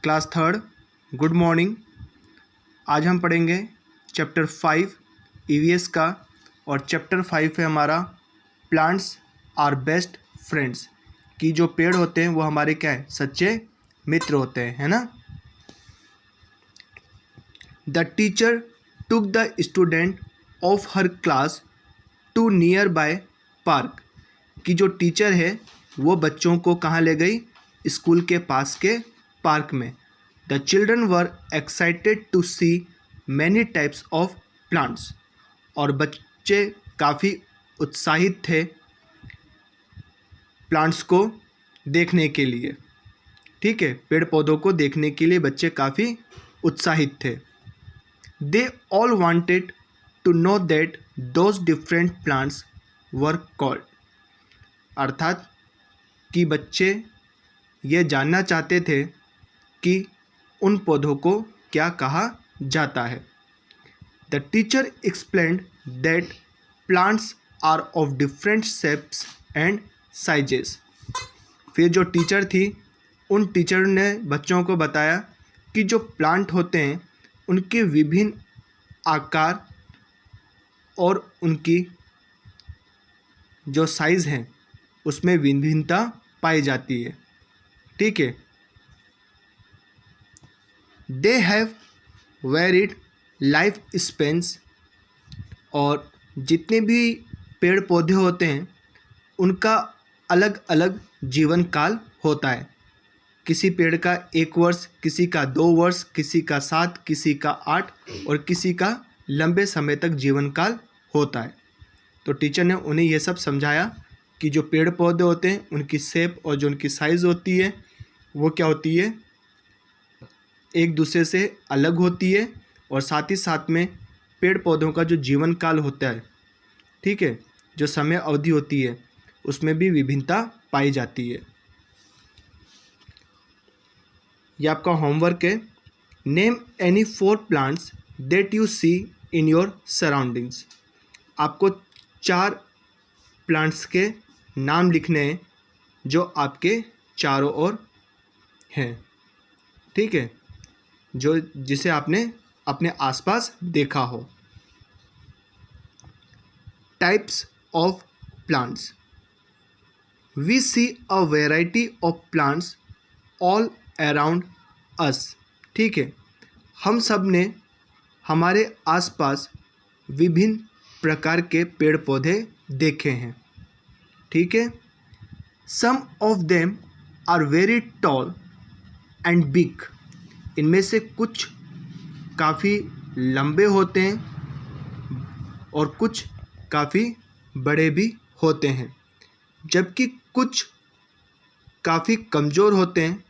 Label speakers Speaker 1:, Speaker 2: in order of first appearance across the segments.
Speaker 1: Class third, good morning. आज हम पढ़ेंगे चैप्टर 5 ईवीएस का, और चैप्टर 5 है हमारा प्लांट्स आर बेस्ट फ्रेंड्स, कि जो पेड़ होते हैं वो हमारे क्या है, सच्चे मित्र होते हैं, है ना। The teacher took the student of her class to nearby park, कि जो टीचर है वो बच्चों को कहाँ ले गई, स्कूल के पास के पार्क में। The children were excited to see many types of plants, और बच्चे काफ़ी उत्साहित थे प्लांट्स को देखने के लिए। ठीक है, पेड़ पौधों को देखने के लिए बच्चे काफ़ी उत्साहित थे। They all wanted to know that those different plants were called, अर्थात कि बच्चे ये जानना चाहते थे कि उन पौधों को क्या कहा जाता है। The teacher explained that plants are of different shapes and sizes. फिर जो टीचर थी, उन टीचर ने बच्चों को बताया कि जो प्लांट होते हैं उनके विभिन्न आकार और उनकी जो साइज़ हैं उसमें विभिन्नता पाई जाती है। ठीक है, they have varied life spans, और जितने भी पेड़ पौधे होते हैं उनका अलग अलग जीवन काल होता है। किसी पेड़ का 1 वर्ष, किसी का 2 वर्ष, किसी का 7, किसी का 8 और किसी का लंबे समय तक जीवन काल होता है। तो टीचर ने उन्हें यह सब समझाया कि जो पेड़ पौधे होते हैं उनकी शेप और जो उनकी साइज़ होती है वो क्या होती है, एक दूसरे से अलग होती है, और साथ ही साथ में पेड़ पौधों का जो जीवन काल होता है, ठीक है, जो समय अवधि होती है उसमें भी विभिन्नता पाई जाती है। यह आपका होमवर्क है। Name any 4 plants that you see in your surroundings. आपको 4 प्लांट्स के नाम लिखने हैं जो आपके चारों ओर हैं। ठीक है, जो जिसे आपने अपने आसपास देखा हो। Types of plants. We see a variety of plants all around us. ठीक है, हम सब ने हमारे आसपास विभिन्न प्रकार के पेड़ पौधे देखे हैं। ठीक है, some of them are very tall and big. इनमें से कुछ काफ़ी लंबे होते हैं और कुछ काफ़ी बड़े भी होते हैं, जबकि कुछ काफ़ी कमज़ोर होते हैं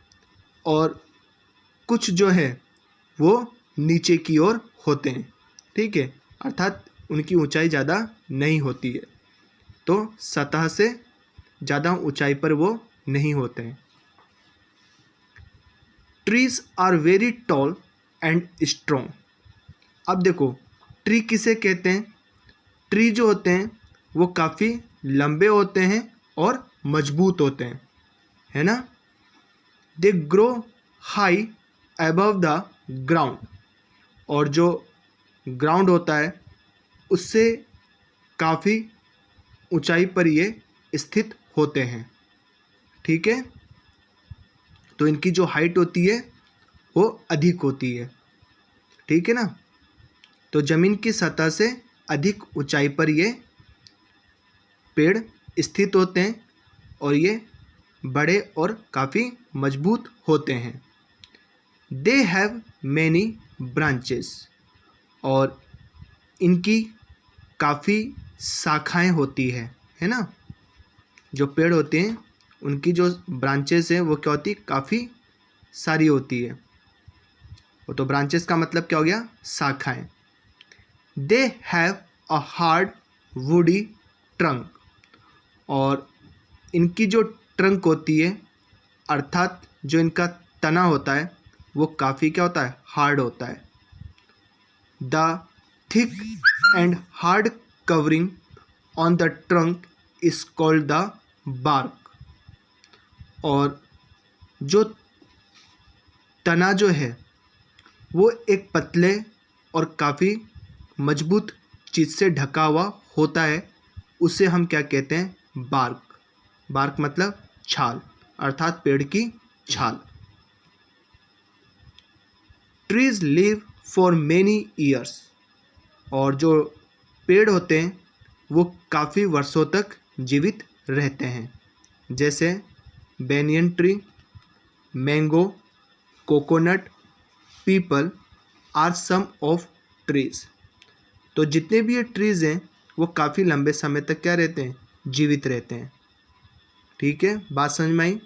Speaker 1: और कुछ जो है वो नीचे की ओर होते हैं। ठीक है, अर्थात उनकी ऊंचाई ज़्यादा नहीं होती है, तो सतह से ज़्यादा ऊंचाई पर वो नहीं होते हैं। Trees are very tall and strong. अब देखो, ट्री किसे कहते हैं। ट्री जो होते हैं वो काफ़ी लंबे होते हैं और मजबूत होते हैं, है ना। They grow high above the ground, और जो ग्राउंड होता है उससे काफ़ी ऊंचाई पर ये स्थित होते हैं। ठीक है, तो इनकी जो हाइट होती है वो अधिक होती है। ठीक है ना, तो ज़मीन की सतह से अधिक ऊंचाई पर ये पेड़ स्थित होते हैं और ये बड़े और काफ़ी मजबूत होते हैं। दे हैव मैनी ब्रांचेस, और इनकी काफ़ी शाखाएं होती है ना। जो पेड़ होते हैं उनकी जो ब्रांचेस हैं वो क्या होती है, काफ़ी सारी होती है। वो तो ब्रांचेस का मतलब क्या हो गया, शाखाएं। They have a hard woody trunk, और इनकी जो ट्रंक होती है, अर्थात जो इनका तना होता है वो काफ़ी क्या होता है, हार्ड होता है। The thick and hard covering on the trunk is called the bark, और जो तना जो है वो एक पतले और काफ़ी मजबूत चीज़ से ढका हुआ होता है, उसे हम क्या कहते हैं? बार्क। बार्क मतलब छाल, अर्थात पेड़ की छाल। Trees live for many years, और जो पेड़ होते हैं वो काफ़ी वर्षों तक जीवित रहते हैं, जैसे banyan tree, mango, coconut, peepal are some of trees. तो जितने भी ये ट्रीज़ हैं वो काफ़ी लंबे समय तक क्या रहते हैं? जीवित रहते हैं। ठीक है, बात समझ में आई?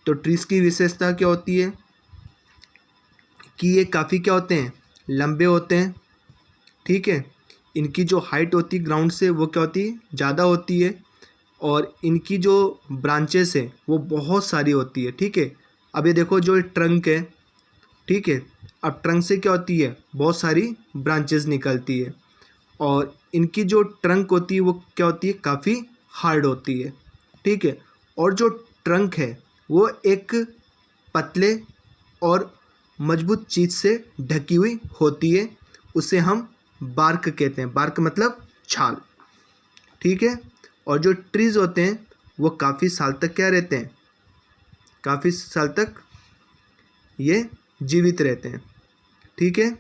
Speaker 1: तो ट्रीज़ की विशेषता क्या होती है कि ये काफ़ी क्या होते हैं? लंबे होते हैं। ठीक है, इनकी जो हाइट होती है ग्राउंड से वो क्या होती है? ज़्यादा होती है, और इनकी जो ब्रांचेस है वो बहुत सारी होती है। ठीक है, अब ये देखो जो ट्रंक है, ठीक है, अब ट्रंक से क्या होती है? बहुत सारी ब्रांचेस निकलती है, और इनकी जो ट्रंक होती है वो क्या होती है? काफ़ी हार्ड होती है। ठीक है, और जो ट्रंक है वो एक पतले और मजबूत चीज़ से ढकी हुई होती है, उसे हम बार्क कहते हैं। बार्क मतलब छाल। ठीक है, और जो ट्रीज़ होते हैं वो काफ़ी साल तक क्या रहते हैं? काफ़ी साल तक ये जीवित रहते हैं। ठीक है,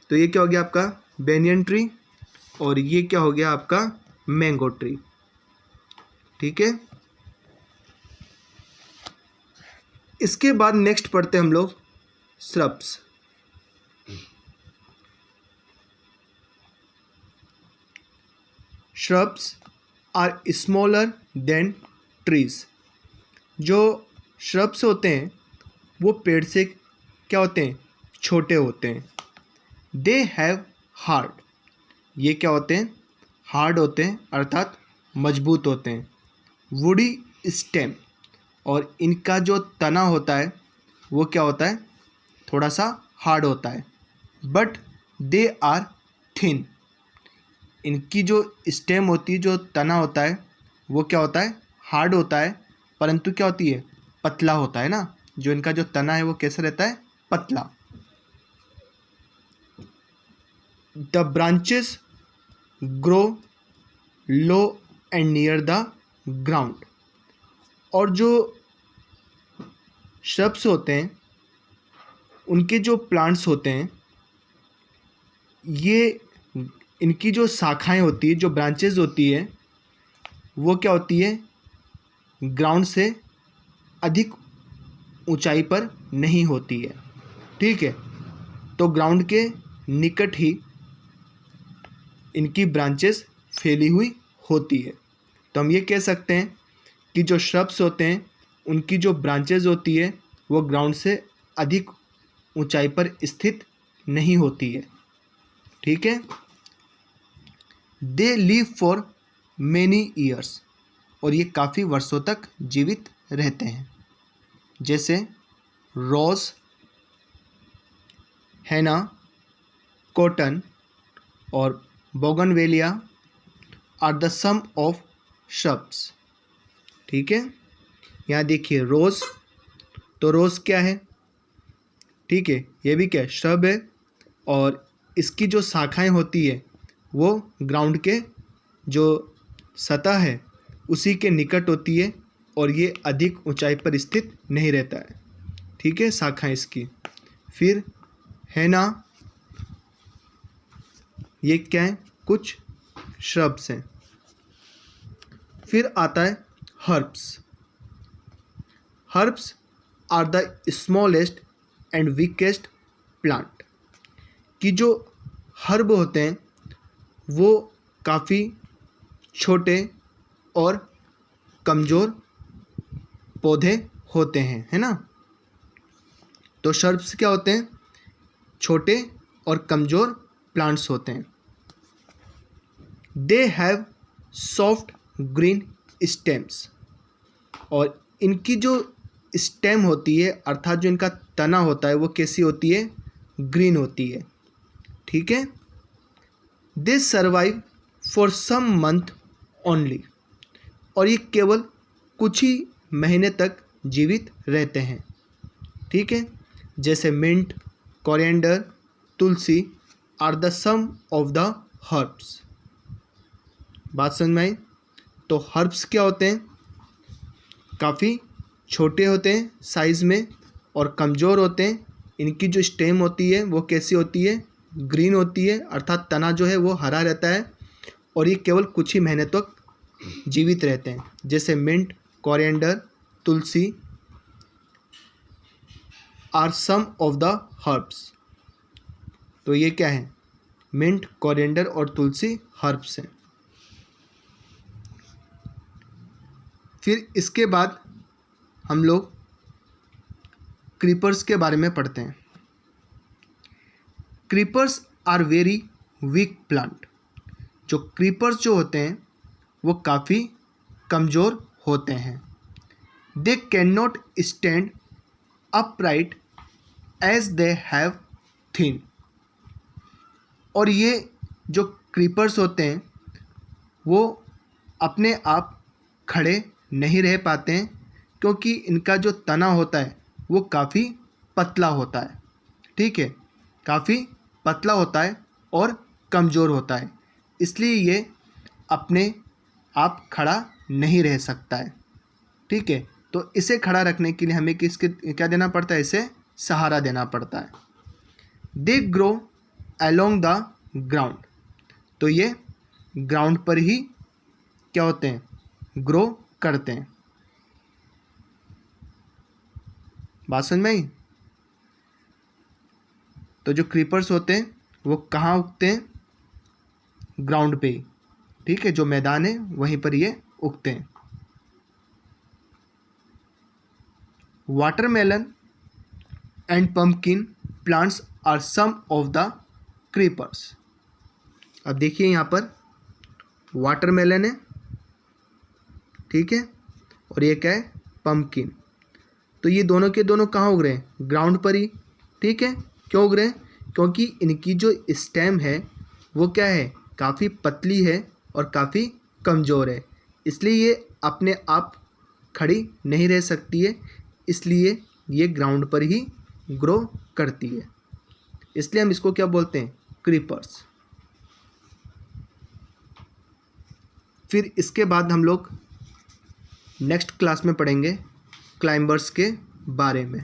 Speaker 1: तो ये क्या हो गया आपका? बेनियन ट्री, और ये क्या हो गया आपका? Mango tree. ठीक है, इसके बाद नेक्स्ट पढ़ते हैं हम लोग shrubs. Shrubs are smaller than trees. जो श्रब्स होते हैं वो पेड़ से क्या होते हैं? छोटे होते हैं। दे हैव हार्ड, ये क्या होते हैं? हार्ड होते हैं, अर्थात मजबूत होते हैं। वुडी स्टेम, और इनका जो तना होता है वो क्या होता है? थोड़ा सा हार्ड होता है। बट दे आर थिन, इनकी जो स्टेम होती है, जो तना होता है वो क्या होता है? हार्ड होता है, परंतु क्या होती है? पतला होता है ना। जो इनका जो तना है वो कैसा रहता है? पतला। The branches grow low and near the ground, और जो श्रब्स होते हैं उनके जो प्लांट्स होते हैं, ये इनकी जो शाखाएं होती है, जो ब्रांचेस होती है, वो क्या होती है? ग्राउंड से अधिक ऊंचाई पर नहीं होती है। ठीक है, तो ग्राउंड के निकट ही इनकी ब्रांचेस फैली हुई होती है। तो हम ये कह सकते हैं कि जो श्रब्स होते हैं उनकी जो ब्रांचेस होती है वो ग्राउंड से अधिक ऊंचाई पर स्थित नहीं होती है। ठीक है, they live for many years, और ये काफ़ी वर्षों तक जीवित रहते हैं, जैसे रोज, हैना, कॉटन और bougainvillea are the some of shrubs. ठीक है, यहाँ देखिए रोज़, तो रोज़ क्या है? ठीक है, ये भी क्या है? श्रब है, और इसकी जो शाखाएं होती है वो ग्राउंड के जो सतह है उसी के निकट होती है, और ये अधिक ऊंचाई पर स्थित नहीं रहता है। ठीक है, शाखाएं इसकी। फिर है ना, ये क्या है? कुछ श्रब्स हैं। फिर आता है herbs. Herbs are the smallest and weakest plant, कि जो हर्ब होते हैं वो काफ़ी छोटे और कमज़ोर पौधे होते हैं, है ना। तो हर्ब्स क्या होते हैं? छोटे और कमज़ोर प्लांट्स होते हैं। They have soft green stems, और इनकी जो स्टेम होती है, अर्थात जो इनका तना होता है वो कैसी होती है? ग्रीन होती है। ठीक है, they survive for some month only, और ये केवल कुछ ही महीने तक जीवित रहते हैं। ठीक है, जैसे mint, coriander, tulsi are the some of the herbs. बात समझ में आई? तो हर्ब्स क्या होते हैं? काफ़ी छोटे होते हैं साइज़ में और कमज़ोर होते हैं। इनकी जो स्टेम होती है वो कैसी होती है? ग्रीन होती है, अर्थात तना जो है वो हरा रहता है और ये केवल कुछ ही महीने तक जीवित रहते हैं। जैसे mint, coriander, tulsi are some of the herbs. तो ये क्या है? मिंट, कोरिएंडर और तुलसी हर्ब्स हैं। फिर इसके बाद हम लोग क्रीपर्स के बारे में पढ़ते हैं। Creepers are very weak plant. जो क्रीपर्स जो होते हैं वो काफ़ी कमज़ोर होते हैं। They can not stand upright as they have thin. और ये जो क्रीपर्स होते हैं वो अपने आप खड़े नहीं रह पाते हैं क्योंकि इनका जो तना होता है वो काफ़ी पतला होता है। ठीक है, काफ़ी पतला होता है और कमज़ोर होता है, इसलिए ये अपने आप खड़ा नहीं रह सकता है। ठीक है, तो इसे खड़ा रखने के लिए हमें किसके क्या देना पड़ता है? इसे सहारा देना पड़ता है। They grow along the ground. तो ये ग्राउंड पर ही क्या होते हैं? ग्रो करते हैं। बात समझ में आई? तो जो क्रीपर्स होते हैं वो कहाँ उगते हैं? ग्राउंड पे ही। ठीक है, जो मैदान है वहीं पर ये उगते हैं। Watermelon and pumpkin plants are some of the creepers. अब देखिए यहाँ पर वाटरमेलन है, ठीक है, और ये क्या है? पम्पकिन। तो ये दोनों के दोनों कहाँ उग रहे हैं? ग्राउंड पर ही। ठीक है, क्यों उग रहे हैं? क्योंकि इनकी जो स्टेम है वो क्या है? काफ़ी पतली है और काफ़ी कमज़ोर है, इसलिए ये अपने आप खड़ी नहीं रह सकती है, इसलिए ये ग्राउंड पर ही ग्रो करती है। इसलिए हम इसको क्या बोलते हैं? क्रीपर्स। फिर इसके बाद हम लोग नेक्स्ट क्लास में पढ़ेंगे क्लाइंबर्स के बारे में।